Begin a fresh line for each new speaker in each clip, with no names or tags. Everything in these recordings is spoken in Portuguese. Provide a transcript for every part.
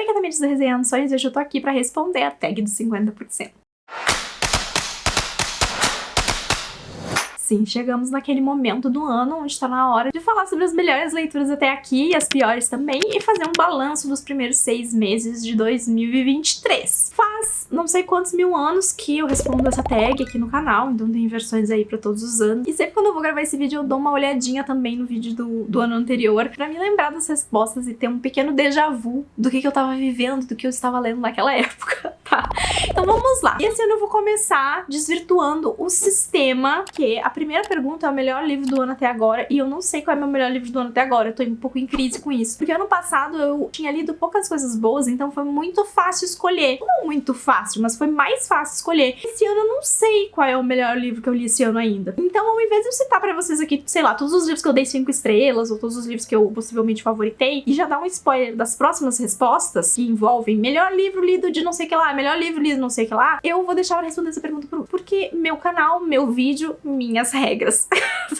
Oi, Catamites do Resenhando Sonhos, hoje eu tô aqui pra responder a tag dos 50%. Sim, chegamos naquele momento do ano onde tá na hora de falar sobre as melhores leituras até aqui e as piores também e fazer um balanço dos primeiros 6 meses de 2023. Faz não sei quantos mil anos que eu respondo essa tag aqui no canal, então tem versões aí pra todos os anos. E sempre quando eu vou gravar esse vídeo eu dou uma olhadinha também no vídeo do ano anterior pra me lembrar das respostas e ter um pequeno déjà vu do que eu tava vivendo, do que eu estava lendo naquela época, tá? Então vamos lá. Esse ano eu vou começar desvirtuando o sistema, que a primeira pergunta é o melhor livro do ano até agora, e eu não sei qual é o meu melhor livro do ano até agora, eu tô um pouco em crise com isso. Porque ano passado eu tinha lido poucas coisas boas, então foi muito fácil escolher. Não muito fácil, mas foi mais fácil escolher. Esse ano eu não sei qual é o melhor livro que eu li esse ano ainda. Então, ao invés de eu citar pra vocês aqui, sei lá, todos os livros que eu dei 5 estrelas, ou todos os livros que eu possivelmente favoritei, e já dar um spoiler das próximas respostas, que envolvem melhor livro lido de não sei o que lá, melhor livro lido não sei o que lá, eu vou deixar pra responder essa pergunta porque meu canal, meu vídeo, minhas regras.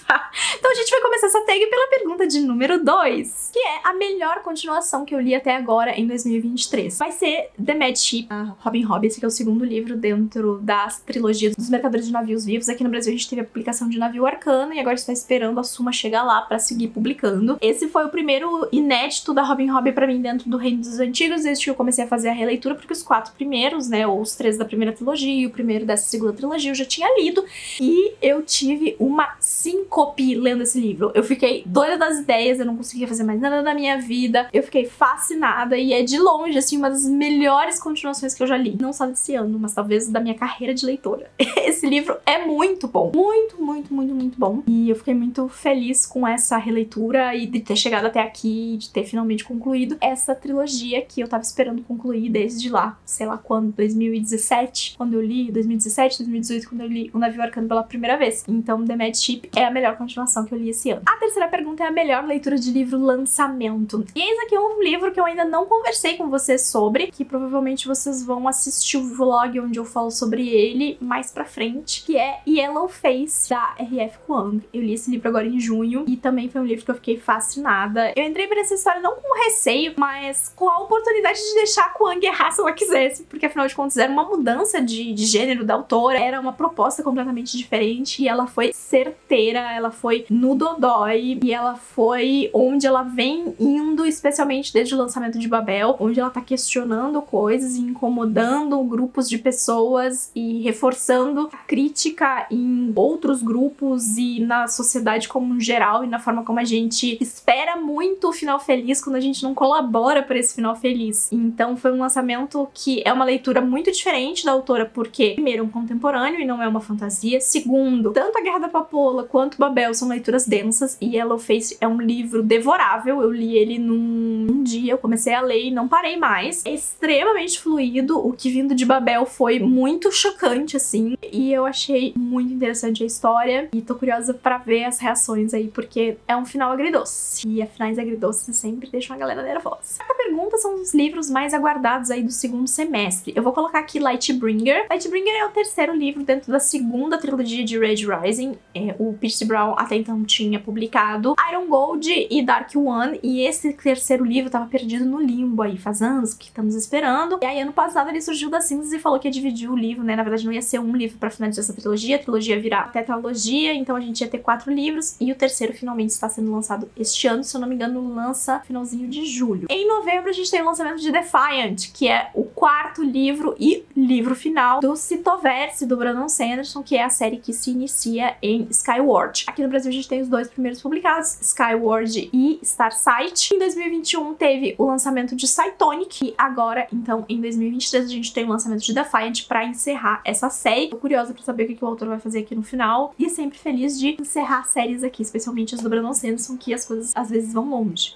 Tá? Então a gente vai começar essa tag pela pergunta de número 2, que é a melhor continuação que eu li até agora em 2023. Vai ser The Mad Ship, Robin Hobb, esse que é o segundo livro dentro das trilogias dos Mercadores de Navios Vivos. Aqui no Brasil a gente teve a publicação de Navio Arcano e agora está esperando a Suma chegar lá pra seguir publicando. Esse foi o primeiro inédito da Robin Hobb pra mim dentro do Reino dos Antigos, desde que eu comecei a fazer a releitura, porque os 4 primeiros, né, ou os 3 da primeira trilogia e o primeiro dessa segunda trilogia eu já tinha lido, e eu tive uma síncope lendo esse livro. Eu fiquei doida das ideias, eu não conseguia fazer mais nada da minha vida, eu fiquei fascinada e é de longe, assim, uma das melhores continuações que eu já li. Não só desse ano, mas talvez da minha carreira de leitora. Esse livro é muito bom. Muito, muito, muito, muito bom. E eu fiquei muito feliz com essa releitura e de ter chegado até aqui, de ter finalmente concluído essa trilogia que eu tava esperando concluir desde lá, sei lá quando, 2017, quando eu li, 2017, 2018, quando eu li O Navio Arcano pela primeira vez. Então, The Mad Ship é a melhor continuação que eu li esse ano. A terceira pergunta é a melhor leitura de livro lançamento. E eis aqui um livro que eu ainda não conversei com vocês sobre, que provavelmente vocês vão assistir o vlog onde eu falo sobre ele mais pra frente, que é Yellow Face, da R.F. Kuang. Eu li esse livro agora em junho e também foi um livro que eu fiquei fascinada. Eu entrei pra essa história não com receio, mas com a oportunidade de deixar a Kuang errar se ela quisesse, porque afinal de contas era uma mudança de gênero da autora, era uma proposta completamente diferente e ela foi certeira, ela foi no dodói e ela foi onde ela vem indo, especialmente desde o lançamento de Babel, onde ela tá questionando coisas e incomodando grupos de pessoas e reforçando a crítica em outros grupos e na sociedade como geral e na forma como a gente espera muito o final feliz quando a gente não colabora para esse final feliz. Então foi um lançamento que é uma leitura muito diferente da autora, porque primeiro é um contemporâneo e não é uma fantasia, segundo, tanto a Guerra da Papoula quanto Babel são leituras densas e Yellow Face é um livro devorável. Eu li ele num dia, eu comecei a ler e não parei mais. É extremamente fluido, o que vindo de Babel foi muito chocante, assim, e eu achei muito interessante a história e tô curiosa pra ver as reações aí, porque é um final agridoce, e finais agridoces sempre deixam a galera nervosa. A pergunta são os livros mais aguardados aí do segundo semestre. Eu vou colocar aqui Lightbringer. Lightbringer é o terceiro livro dentro da segunda trilogia de Red Rising. O P.T. Brown até então tinha publicado Iron Gold e Dark One, e esse terceiro livro tava perdido no limbo aí, faz anos que estamos esperando. E aí ano passado ele surgiu das cinzas e falou que ia dividir o livro, né? Na verdade não ia ser um livro pra finalizar essa trilogia, a trilogia ia virar tetralogia, então a gente ia ter 4 livros e o terceiro finalmente está sendo lançado este ano, se eu não me engano lança finalzinho de julho. Em novembro a gente tem o lançamento de Defiant, que é o 4º livro e livro final do Citoverse do Brandon Sanderson, que é a série que se inicia em Skyward. Aqui no Brasil a gente tem os 2 primeiros publicados, Skyward e Starsight. Em 2021 teve o lançamento de Cytonic e agora, então, em 2023 a gente tem o lançamento de Defiant pra encerrar essa série. Tô curiosa pra saber o que o autor vai fazer aqui no final e sempre feliz de encerrar séries aqui, especialmente as do Brandon Sanderson, que as coisas às vezes vão longe.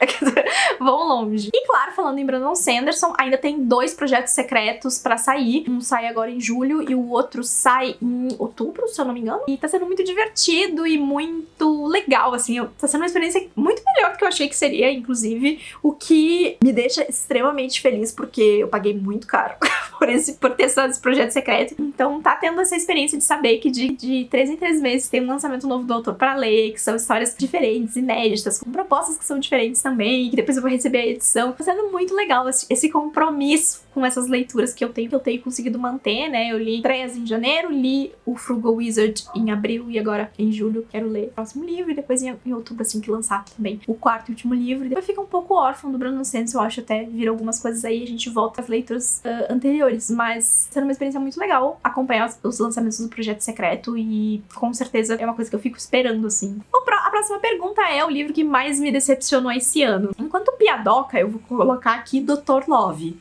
Vão longe. E claro, falando em Brandon Sanderson, ainda tem 2 projetos secretos pra sair. Um sai agora em julho e o outro sai em outubro, se eu não me engano. E tá sendo muito divertido e muito legal, assim. Tá sendo uma experiência muito melhor do que eu achei que seria, inclusive, o que me deixa extremamente feliz, porque eu paguei muito caro. por ter esse projeto secreto. Então tá tendo essa experiência de saber que de 3 em 3 meses tem um lançamento novo do autor pra ler, que são histórias diferentes, inéditas, com propostas que são diferentes também, que depois eu vou receber a edição. Tá sendo muito legal esse compromisso com essas leituras que eu tenho conseguido manter, né? Eu li 3 em janeiro, li o Frugal Wizard em abril e agora em julho quero ler o próximo livro e depois em outubro, assim que lançar também o 4º e último livro. E depois fica um pouco órfão do Brandon Sanderson, eu acho, até vir algumas coisas aí e a gente volta às leituras anteriores, mas sendo uma experiência muito legal acompanhar os lançamentos do Projeto Secreto e com certeza é uma coisa que eu fico esperando, assim. A próxima pergunta é o livro que mais me decepcionou esse ano. Enquanto piadoca, eu vou colocar aqui Dr. Love.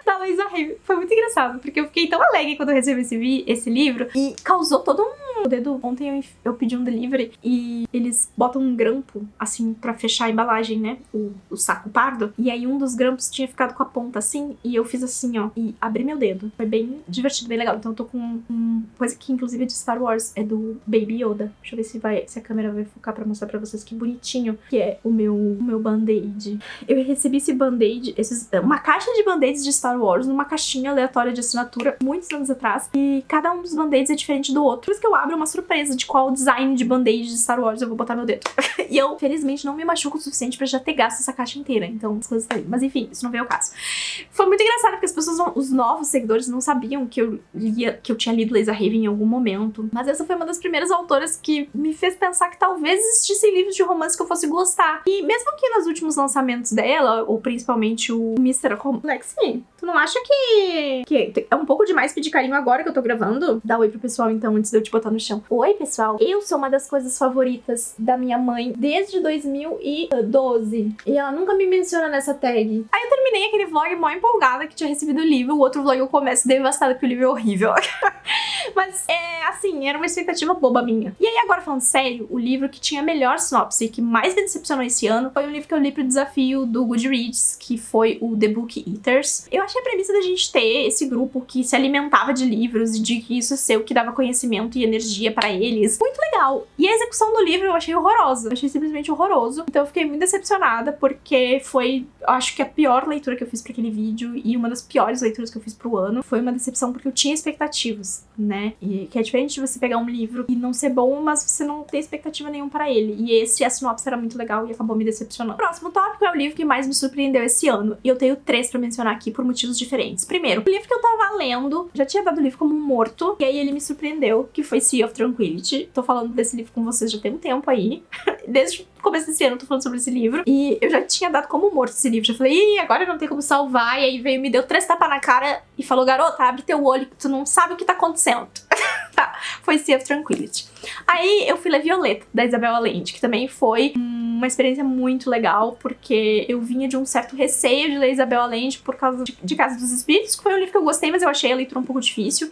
Da Louisa Hay. Foi muito engraçado, porque eu fiquei tão alegre quando eu recebi esse livro e causou todo o dedo. Ontem eu pedi um delivery e eles botam um grampo, assim, pra fechar a embalagem, né? O saco pardo. E aí um dos grampos tinha ficado com a ponta assim e eu fiz assim, ó, e abri meu dedo. Foi bem divertido, bem legal. Então eu tô com coisa que inclusive é de Star Wars, é do Baby Yoda. Deixa eu ver se a câmera vai focar pra mostrar pra vocês que bonitinho que é o meu band-aid. Eu recebi esse band-aid, uma caixa de band-aids de Star Wars numa caixinha aleatória de assinatura muitos anos atrás e cada um dos band-aids é diferente do outro. Por isso que eu abro uma surpresa de qual design de band-aid de Star Wars eu vou botar meu dedo. E eu, felizmente, não me machuco o suficiente pra já ter gasto essa caixa inteira. Então, as coisas tá aí. Mas enfim, isso não veio ao caso. Foi muito engraçado porque as pessoas, os novos seguidores não sabiam que eu tinha lido Louisa Hay em algum momento. Mas essa foi uma das primeiras autoras que me fez pensar que talvez existissem livros de romance que eu fosse gostar. E mesmo que nos últimos lançamentos dela, ou principalmente o Mr. Complexity, tu não acha que é um pouco demais pedir carinho agora que eu tô gravando? Dá oi pro pessoal então, antes de eu te botar no chão. Oi, pessoal. Eu sou uma das coisas favoritas da minha mãe desde 2012. E ela nunca me menciona nessa tag. Aí eu terminei aquele vlog mó empolgada que tinha recebido o livro. O outro vlog eu começo devastada porque o livro é horrível. Mas, assim, era uma expectativa boba minha. E aí, agora falando sério, o livro que tinha a melhor sinopse e que mais me decepcionou esse ano foi um livro que eu li pro desafio do Goodreads, que foi o The Book Eaters. Eu achei a premissa da gente ter esse grupo que se alimentava de livros e de que isso ser o que dava conhecimento e energia pra eles muito legal. E a execução do livro eu achei horrorosa. Eu achei simplesmente horroroso. Então eu fiquei muito decepcionada porque foi, acho que a pior leitura que eu fiz pra aquele vídeo e uma das piores leituras que eu fiz pro ano. Foi uma decepção porque eu tinha expectativas, né? E que é diferente de você pegar um livro e não ser bom, mas você não ter expectativa nenhuma pra ele. E a sinopse era muito legal e acabou me decepcionando. O próximo tópico é o livro que mais me surpreendeu esse ano. E eu tenho 3 pra mencionar aqui por motivos diferentes. Primeiro, o livro que eu tava lendo, já tinha dado o livro como um morto, e aí ele me surpreendeu, que foi Sea of Tranquility. Tô falando desse livro com vocês já tem um tempo aí. Desde o começo desse ano eu tô falando sobre esse livro. E eu já tinha dado como morto esse livro. Já falei, ih, agora não tem como salvar. E aí veio, me deu 3 tapas na cara e falou, garota, abre teu olho que tu não sabe o que tá acontecendo. Tá, foi Sea of Tranquility. Aí eu fui ler Violeta, da Isabel Allende, que também foi uma experiência muito legal, porque eu vinha de um certo receio de ler Isabel Allende por causa de Casa dos Espíritos, que foi um livro que eu gostei, mas eu achei a leitura um pouco difícil.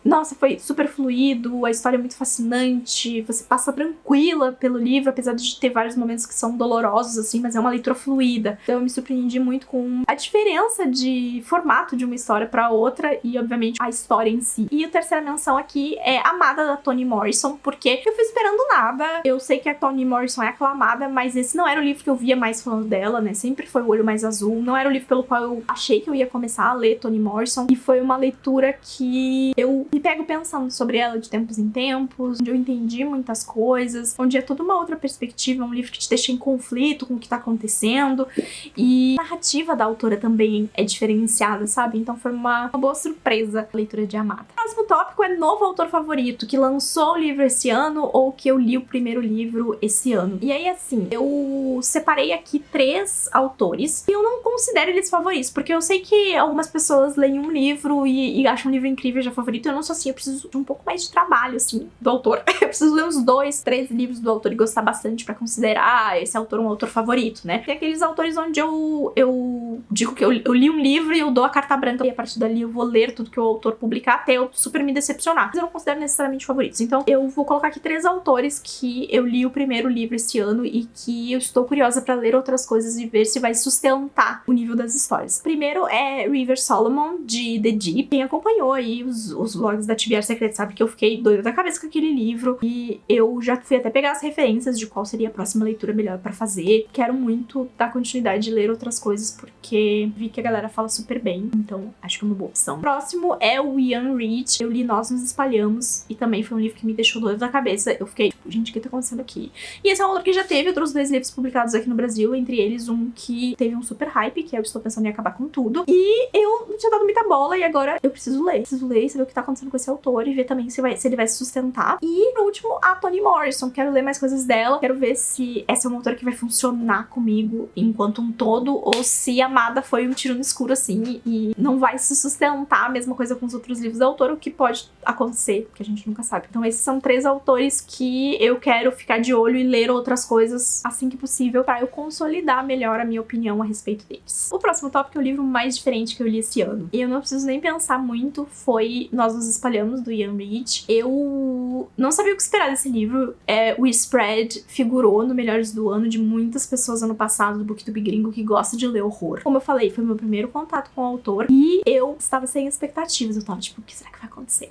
Nossa, foi super fluido, a história é muito fascinante, você passa tranquila pelo livro, apesar de ter vários momentos que são dolorosos, assim, mas é uma leitura fluida. Então eu me surpreendi muito com a diferença de formato de uma história pra outra e, obviamente, a história em si. E a terceira menção aqui é Amada, da Toni Morrison, porque eu fui esperando nada. Eu sei que a Toni Morrison é aclamada, mas esse não era o livro que eu via mais falando dela, né? Sempre foi O Olho Mais Azul. Não era o livro pelo qual eu achei que eu ia começar a ler Toni Morrison. E foi uma leitura que eu me pego pensando sobre ela de tempos em tempos, onde eu entendi muitas coisas, onde é toda uma outra perspectiva, um livro que te deixa em conflito com o que tá acontecendo. E a narrativa da autora também é diferenciada, sabe? Então foi uma boa surpresa a leitura de Amada. O próximo tópico é novo autor favorito, que lançou o livro esse ano ou que eu li o primeiro livro esse ano. E aí, assim, eu separei aqui 3 autores e eu não considero eles favoritos, porque eu sei que algumas pessoas leem um livro e acham um livro incrível já favorito. Eu não sou assim, eu preciso de um pouco mais de trabalho, assim, do autor. Eu preciso ler uns 2, 3 livros do autor e gostar bastante pra considerar esse autor um autor favorito, né? Tem aqueles autores onde eu digo que eu li um livro e eu dou a carta branca e a partir dali eu vou ler tudo que o autor publicar até eu super me decepcionar. Mas eu não considero necessariamente favoritos. Então eu vou colocar aqui 3 autores que eu li o primeiro livro esse ano e que eu estou curiosa pra ler outras coisas e ver se vai sustentar o nível das histórias. Primeiro é River Solomon, de The Deep. Quem acompanhou aí os vlogs da TBR Secret sabe que eu fiquei doida da cabeça com aquele livro, e eu já fui até pegar as referências de qual seria a próxima leitura melhor pra fazer. Quero muito dar continuidade de ler outras coisas, porque vi que a galera fala super bem, então acho que é uma boa opção. Próximo é o Ian Reid. Eu li Nós Nos Espalhamos, e também foi um livro que me deixou doida da cabeça. Eu fiquei, tipo, gente, o que tá acontecendo aqui? E esse é um autor que já teve outros 2 livros publicados aqui no Brasil, entre eles um que teve um super hype, que é Eu Estou Pensando em Acabar com Tudo. E eu não tinha dado muita bola, e agora eu preciso ler. Preciso ler e saber o que tá acontecendo com esse autor, e ver também se ele vai se sustentar. E, no último, a Toni Morrison. Quero ler mais coisas dela. Quero ver se essa é uma autora que vai funcionar comigo enquanto um todo, ou se Amada foi um tiro no escuro, assim, e não vai se sustentar. A mesma coisa com os outros livros da autora, o que pode acontecer, porque a gente nunca sabe. Então esses são 3 autores que eu quero ficar de olho e ler outras coisas assim que possível, pra eu consolidar melhor a minha opinião a respeito deles. O próximo tópico é o livro mais diferente que eu li esse ano. E eu não preciso nem pensar muito, foi Nós Nos Espalhamos, do Ian Reid. Eu não sabia o que esperar desse livro. O Spread figurou no Melhores do Ano de muitas pessoas ano passado do BookTube gringo que gosta de ler horror. Como eu falei, foi meu primeiro contato com o autor, e eu estava sem expectativas. Eu tava tipo, o que será que vai acontecer?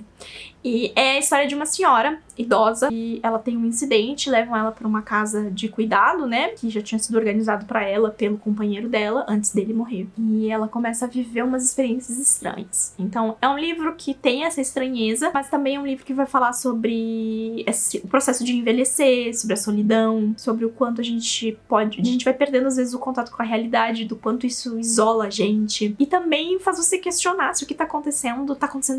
E é a história de uma senhora idosa, e ela tem um incidente, levam ela pra uma casa de cuidado, né, que já tinha sido organizado pra ela pelo companheiro dela antes dele morrer. E ela começa a viver umas experiências estranhas. Então é um livro que tem essa estranheza, mas também é um livro que vai falar sobre o processo de envelhecer, sobre a solidão, sobre o quanto a gente vai perdendo às vezes o contato com a realidade, do quanto isso isola a gente. E também faz você questionar se o que tá acontecendo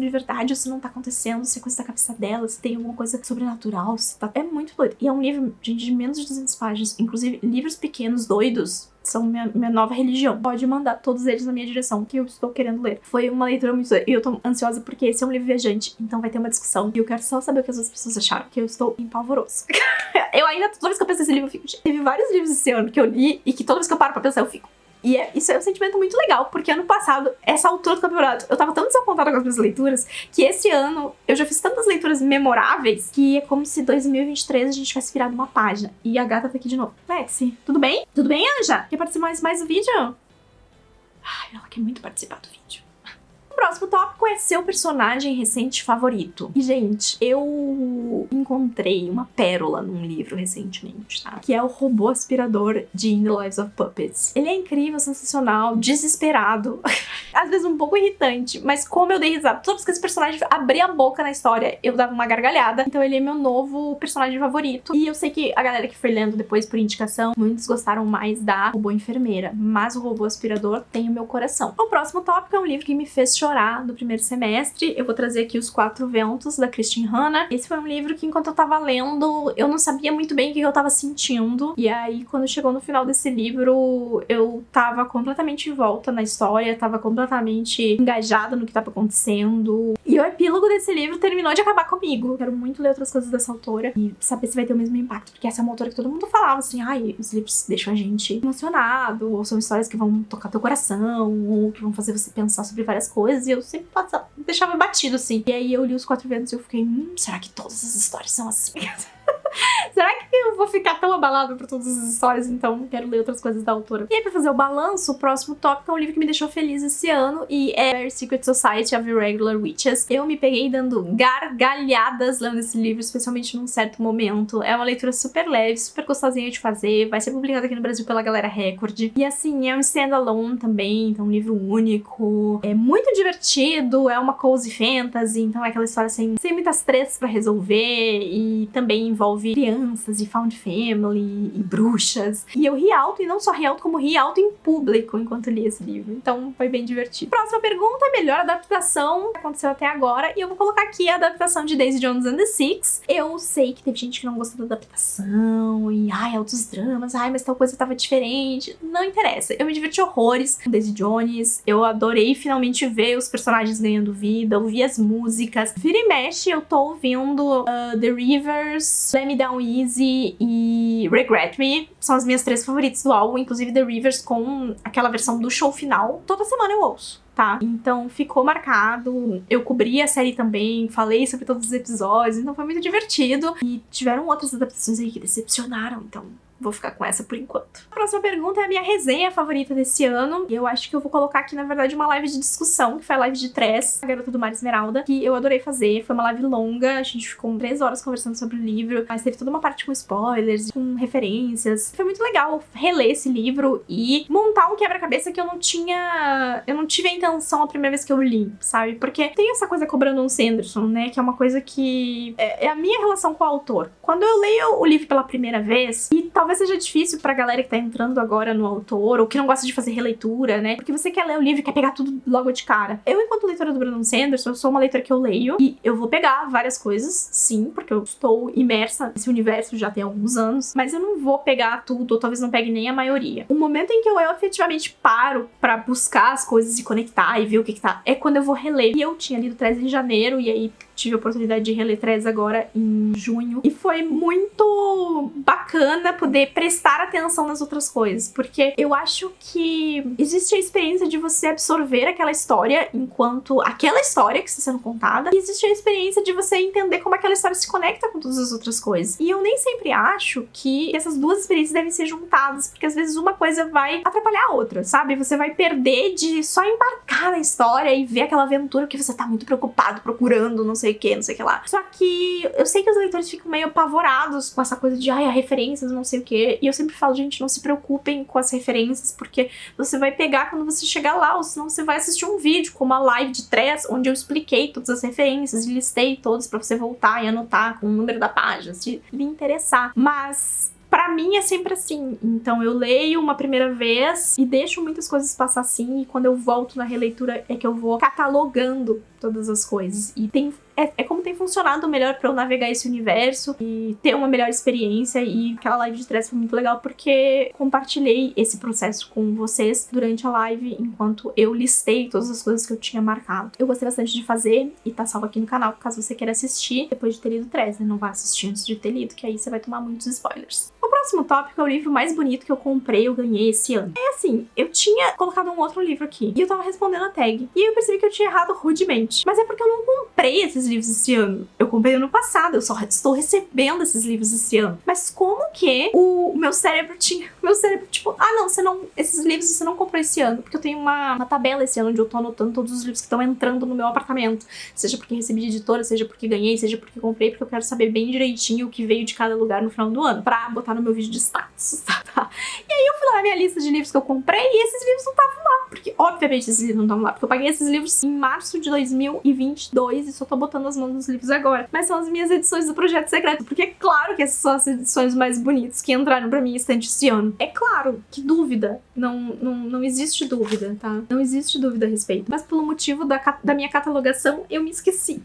de verdade ou se não tá acontecendo, se é coisa da cabeça dela, se tem alguma coisa sobrenatural, se tá... É muito doido. E é um livro, gente, de menos de 200 páginas. Inclusive, livros pequenos, doidos, são minha nova religião. Pode mandar todos eles na minha direção, que eu estou querendo ler. Foi uma leitura muito... E eu tô ansiosa porque esse é um livro viajante, então vai ter uma discussão. E eu quero só saber o que as outras pessoas acharam, que eu estou em palvoroso. Eu ainda, toda vez que eu penso nesse livro, eu fico... Teve vários livros esse ano que eu li e que toda vez que eu paro pra pensar, eu fico... E isso é um sentimento muito legal, porque ano passado, essa altura do campeonato, eu tava tão desapontada com as minhas leituras, que esse ano eu já fiz tantas leituras memoráveis, que é como se 2023 a gente tivesse virado uma página. E a gata tá aqui de novo. Lexi, tudo bem? Tudo bem, Anja? Quer participar mais do vídeo? Ai, ela quer muito participar do vídeo. O próximo tópico é seu personagem recente favorito. E, gente, eu encontrei uma pérola num livro recentemente, tá? Que é o Robô Aspirador de In the Lives of Puppets. Ele é incrível, sensacional, desesperado, às vezes um pouco irritante, mas como eu dei risada, toda vez que esse personagem abria a boca na história, eu dava uma gargalhada. Então ele é meu novo personagem favorito. E eu sei que a galera que foi lendo depois por indicação, muitos gostaram mais da Robô Enfermeira, mas o Robô Aspirador tem o meu coração. O próximo tópico é um livro que me fez chorar no primeiro semestre. Eu vou trazer aqui Os Quatro Ventos, da Christine Hanna. Esse foi um livro que, enquanto eu tava lendo, eu não sabia muito bem o que eu tava sentindo. E aí, quando chegou no final desse livro, eu tava completamente em volta na história, tava completamente engajada no que tava acontecendo. E o epílogo desse livro terminou de acabar comigo. Eu quero muito ler outras coisas dessa autora e saber se vai ter o mesmo impacto, porque essa é uma autora que todo mundo falava assim, ai, os livros deixam a gente emocionado, ou são histórias que vão tocar teu coração, ou que vão fazer você pensar sobre várias coisas. E eu sempre deixava batido, assim. E aí eu li Os Quatro Ventos e eu fiquei, será que todas as histórias são assim? Será que eu vou ficar tão abalada por todas as histórias? Então quero ler outras coisas da autora. E aí, pra fazer o balanço, o próximo tópico é um livro que me deixou feliz esse ano, e é Very Secret Society of Irregular Witches. Eu me peguei dando gargalhadas lendo esse livro, especialmente num certo momento. É uma leitura super leve, super gostosinha de fazer, vai ser publicado aqui no Brasil pela Galera Record. E assim, é um standalone também, então um livro único. É muito divertido, é uma cozy fantasy, então é aquela história sem muitas tretas pra resolver, e também envolve crianças e found family e bruxas. E eu ri alto, e não só ri alto, como ri alto em público enquanto li esse livro. Então foi bem divertido. Próxima pergunta, a melhor adaptação que aconteceu até agora. E eu vou colocar aqui a adaptação de Daisy Jones and the Six. Eu sei que teve gente que não gostou da adaptação, e ai, altos dramas, ai, mas tal coisa tava diferente. Não interessa. Eu me diverti horrores com Daisy Jones. Eu adorei finalmente ver os personagens ganhando vida, ouvir as músicas. Vira e mexe, eu tô ouvindo The Rivers, Let Me Down Easy e Regret Me. São as minhas 3 favoritas do álbum, inclusive The Rivers com aquela versão do show final. Toda semana eu ouço, tá? Então ficou marcado. Eu cobri a série também, falei sobre todos os episódios, então foi muito divertido. E tiveram outras adaptações aí que decepcionaram, então vou ficar com essa por enquanto. A próxima pergunta é a minha resenha favorita desse ano. E eu acho que eu vou colocar aqui, na verdade, uma live de discussão, que foi a live de Tress, A Garota do Mar Esmeralda, que eu adorei fazer. Foi uma live longa, a gente ficou 3 horas conversando sobre o livro, mas teve toda uma parte com spoilers, com referências. Foi muito legal reler esse livro e montar um quebra-cabeça que eu não tive a intenção a primeira vez que eu li, sabe? Porque tem essa coisa com o Brandon Sanderson, né? Que é uma coisa que é a minha relação com o autor. Quando eu leio o livro pela primeira vez, e talvez seja difícil pra galera que tá entrando agora no autor, ou que não gosta de fazer releitura, né? Porque você quer ler o livro e quer pegar tudo logo de cara. Eu, enquanto leitora do Brandon Sanderson, eu sou uma leitora que eu leio e eu vou pegar várias coisas, sim, porque eu estou imersa nesse universo já tem alguns anos, mas eu não vou pegar tudo, ou talvez não pegue nem a maioria. O momento em que eu efetivamente paro pra buscar as coisas e conectar e ver o que tá, é quando eu vou reler. E eu tinha lido 13 em janeiro, e aí tive a oportunidade de reler 13 agora em junho. E foi muito bacana poder prestar atenção nas outras coisas, porque eu acho que existe a experiência de você absorver aquela história enquanto aquela história que está sendo contada, e existe a experiência de você entender como aquela história se conecta com todas as outras coisas. E eu nem sempre acho que essas duas experiências devem ser juntadas, porque às vezes uma coisa vai atrapalhar a outra, sabe? Você vai perder de só embarcar na história e ver aquela aventura que você tá muito preocupado, procurando, não sei o que, não sei o que lá. Só que eu sei que os leitores ficam meio apavorados com essa coisa de, ai, a referências, não sei o que. E eu sempre falo, gente, não se preocupem com as referências, porque você vai pegar quando você chegar lá, ou senão você vai assistir um vídeo, como a live de Tress, onde eu expliquei todas as referências e listei todas pra você voltar e anotar com o número da página, se lhe interessar. Mas pra mim é sempre assim. Então eu leio uma primeira vez e deixo muitas coisas passar assim, e quando eu volto na releitura é que eu vou catalogando todas as coisas. E é como tem funcionado melhor pra eu navegar esse universo e ter uma melhor experiência. E aquela live de Tress foi muito legal porque compartilhei esse processo com vocês durante a live, enquanto eu listei todas as coisas que eu tinha marcado. Eu gostei bastante de fazer e tá salvo aqui no canal, caso você queira assistir depois de ter lido Tress, né? Não vá assistir antes de ter lido, que aí você vai tomar muitos spoilers. O próximo tópico é o livro mais bonito que eu comprei, eu ganhei esse ano. É assim, eu tinha colocado um outro livro aqui e eu tava respondendo a tag, e eu percebi que eu tinha errado rudemente. Mas é porque eu não comprei esses livros esse ano. Eu comprei ano passado, eu só estou recebendo esses livros esse ano. Mas como que o meu cérebro tinha... Meu cérebro, tipo, ah não, esses livros você não comprou esse ano. Porque eu tenho uma tabela esse ano onde eu tô anotando todos os livros que estão entrando no meu apartamento. Seja porque recebi de editora, seja porque ganhei, seja porque comprei, porque eu quero saber bem direitinho o que veio de cada lugar no final do ano, pra botar no meu vídeo de status, tá? E aí eu fui lá na minha lista de livros que eu comprei e esses livros não estavam lá. Porque, obviamente, esses livros não estavam lá, porque eu paguei esses livros em março de 2022 e só tô botando as mãos nos livros agora. Mas são as minhas edições do Projeto Secreto, porque é claro que essas são as edições mais bonitas que entraram pra minha estante esse ano. É claro, que dúvida. Não existe dúvida, tá? Não existe dúvida a respeito. Mas pelo motivo da minha catalogação, eu me esqueci.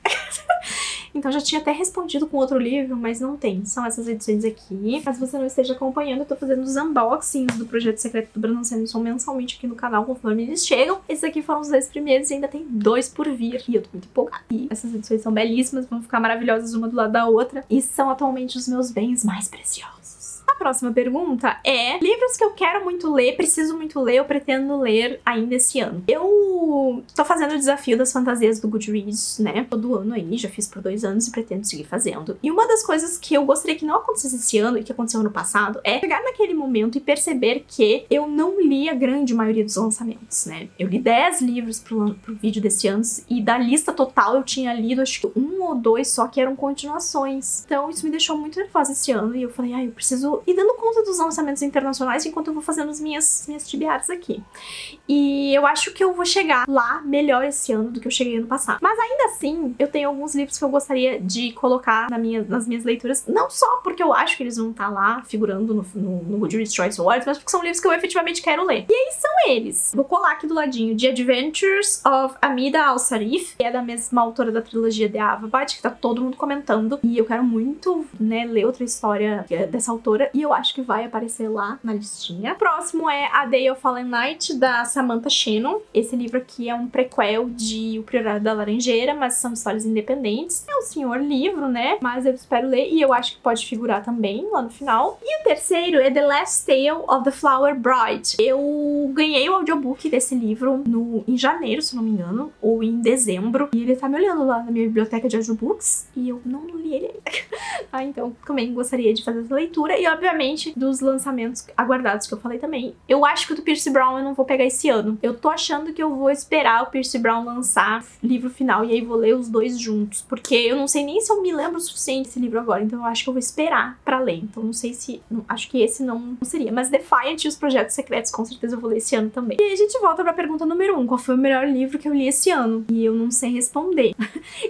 Então já tinha até respondido com outro livro, mas não tem. São essas edições aqui. Caso você não esteja acompanhando, eu tô fazendo os unboxings do Projeto Secreto do Brandon Sanderson mensalmente aqui no canal, conforme eles chegam. Esses aqui foram os 10 primeiros e ainda tem 2 por vir. E eu tô muito empolgada. E essas edições são belíssimas, vão ficar maravilhosas uma do lado da outra. E são atualmente os meus bens mais preciosos. A próxima pergunta é: livros que eu quero muito ler, preciso muito ler, eu pretendo ler ainda esse ano. Eu tô fazendo o desafio das fantasias do Goodreads, né? Todo ano aí, já fiz por 2 anos e pretendo seguir fazendo. E uma das coisas que eu gostaria que não acontecesse esse ano e que aconteceu ano passado é chegar naquele momento e perceber que eu não li a grande maioria dos lançamentos, né? Eu li 10 livros pro vídeo desse ano e da lista total eu tinha lido acho que 1 ou 2 só que eram continuações. Então isso me deixou muito nervosa esse ano e eu falei, eu preciso ir dando conta dos lançamentos internacionais enquanto eu vou fazendo as minhas TBRs aqui. E eu acho que eu vou chegar lá melhor esse ano do que eu cheguei ano passado. Mas ainda assim, eu tenho alguns livros que eu gostaria de colocar nas minhas leituras, não só porque eu acho que eles vão estar lá figurando no Goodreads Choice Awards, mas porque são livros que eu efetivamente quero ler. E aí são eles. Vou colar aqui do ladinho The Adventures of Amida Al-Sarif, que é da mesma autora da trilogia The Avabat, que tá todo mundo comentando. E eu quero muito, né, ler outra história dessa autora. E eu acho que vai aparecer lá na listinha. Próximo é A Day of Fallen Night, da Samantha Shannon. Esse livro aqui é um prequel de O Priorado da Laranjeira, mas são histórias independentes. É um senhor livro, né? Mas eu espero ler e eu acho que pode figurar também lá no final. E o terceiro é The Last Tale of the Flower Bride. Eu ganhei o audiobook desse livro em janeiro, se não me engano, ou em dezembro. E ele tá me olhando lá na minha biblioteca de audiobooks e eu não li ele ainda. Então também gostaria de fazer essa leitura. E eu obviamente, dos lançamentos aguardados que eu falei também, eu acho que o do Pierce Brown eu não vou pegar esse ano. Eu tô achando que eu vou esperar o Pierce Brown lançar o livro final e aí vou ler os dois juntos, porque eu não sei nem se eu me lembro o suficiente desse livro agora, então eu acho que eu vou esperar pra ler. Então não sei se... acho que esse não seria. Mas Defiant e os Projetos Secretos com certeza eu vou ler esse ano também. E aí a gente volta pra pergunta número 1. Qual foi o melhor livro que eu li esse ano? E eu não sei responder.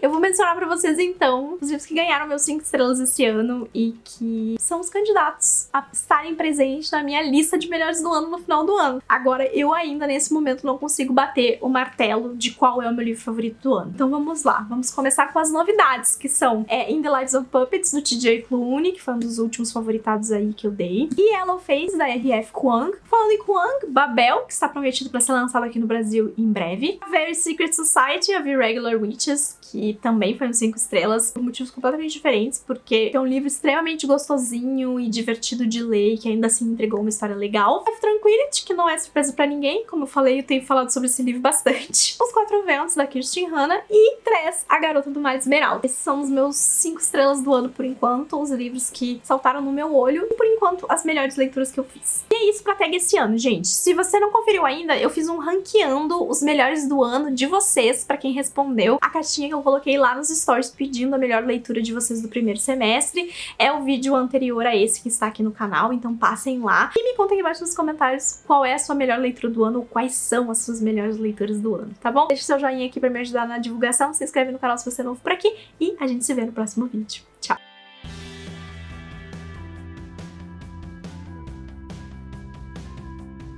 Eu vou mencionar pra vocês então os livros que ganharam meus 5 estrelas esse ano e que são os candidatos a estarem presentes na minha lista de melhores do ano no final do ano. Agora, eu ainda nesse momento não consigo bater o martelo de qual é o meu livro favorito do ano. Então vamos lá, vamos começar com as novidades, que são In the Lives of Puppets, do TJ Klune, que foi um dos últimos favoritados aí que eu dei, e Yellowface, da R.F. Kuang. Falando em Kuang, Babel, que está prometido para ser lançado aqui no Brasil em breve. A Very Secret Society of Irregular Witches, que também foi um 5 estrelas, por motivos completamente diferentes, porque é um livro extremamente gostosinho e divertido de ler, e que ainda assim entregou uma história legal. Life Tranquility, que não é surpresa pra ninguém, como eu falei, eu tenho falado sobre esse livro bastante. Os Quatro Ventos, da Kirsten Hanna, e 3, A Garota do Mar Esmeralda. Esses são os meus 5 estrelas do ano por enquanto, os livros que saltaram no meu olho, e por enquanto as melhores leituras que eu fiz. E é isso pra tag esse ano, gente. Se você não conferiu ainda, eu fiz um ranqueando os melhores do ano de vocês, pra quem respondeu a caixinha que eu coloquei lá nos stories pedindo a melhor leitura de vocês do primeiro semestre. É o vídeo anterior a esse que está aqui no canal, então passem lá e me contem aqui embaixo nos comentários qual é a sua melhor leitura do ano ou quais são as suas melhores leituras do ano, tá bom? Deixe seu joinha aqui pra me ajudar na divulgação, se inscreve no canal se você é novo por aqui e a gente se vê no próximo vídeo. Tchau!